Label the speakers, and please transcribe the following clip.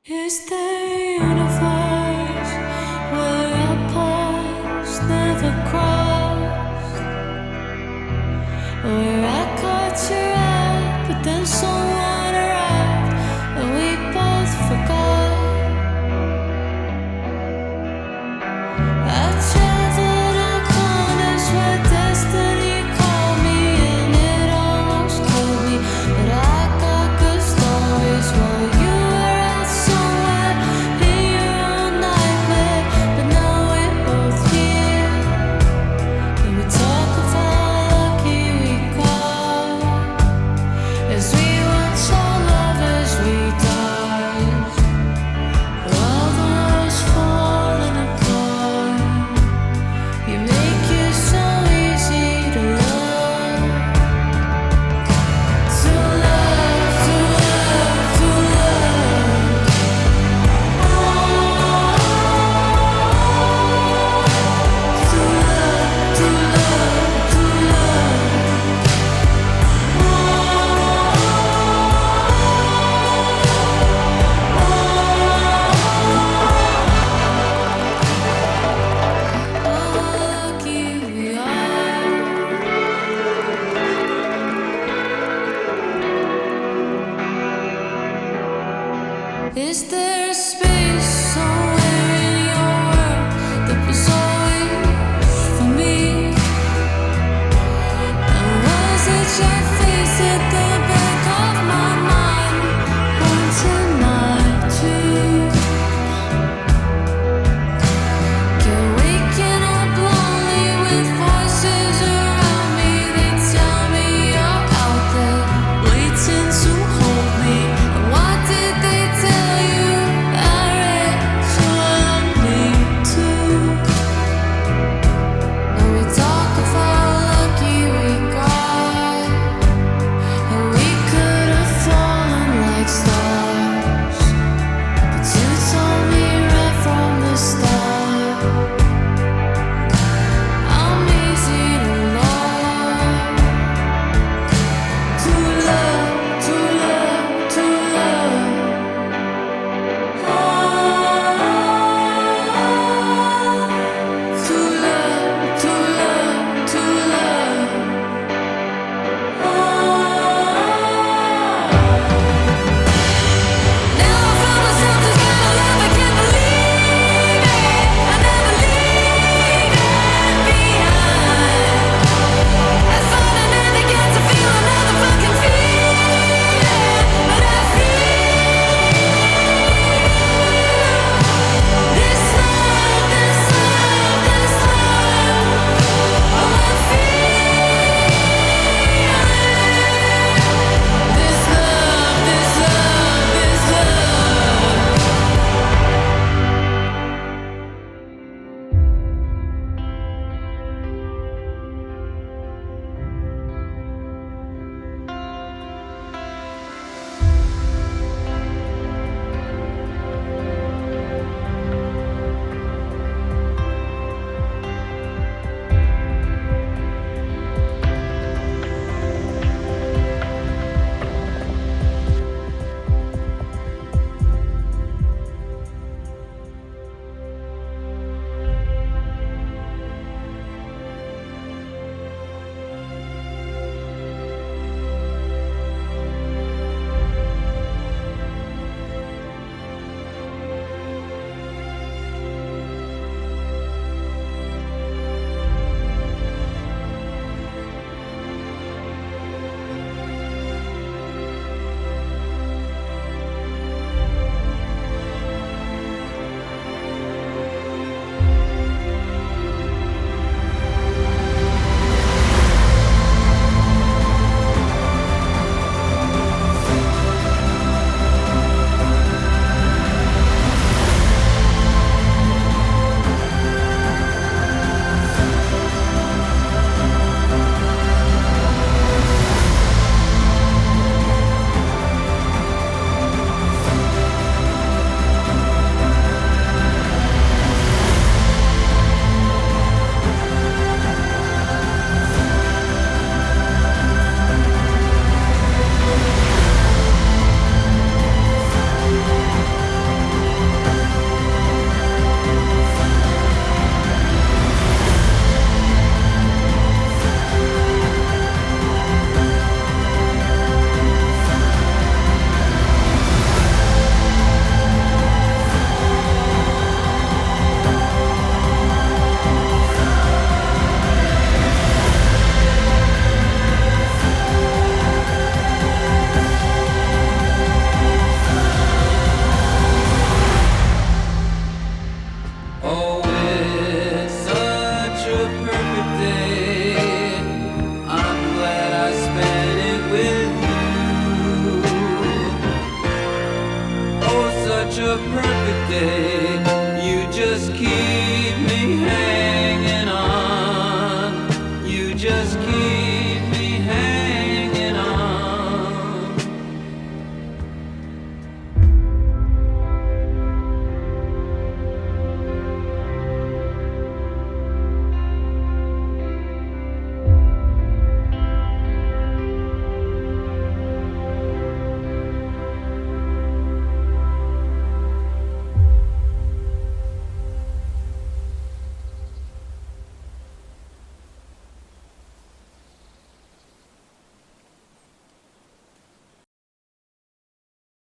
Speaker 1: Is there a universe where our paths never crossed? Where I caught your eye, but then someone arrived and we both forgot. I traveled on corners where destiny called me and it almost killed me, but I got good stories while you were out somewhere in your own nightmare. But now we're both here and we talk of how lucky we got as we watch our lovers retard while the world's falling apart. You make it so easy to love, to love, to love, to love. To love, to love, to love. How lucky we are. Is there a space somewhere in your world that was always for me? And was it your face at the back of my mind, haunting my dreams? Kept waking up lonely with voices around me. They tell me you're out there waiting to hold me. And what did they tell you? I read so lonely too. Now we talk of how lucky we got, and
Speaker 2: such a perfect day. You just keep me hanging.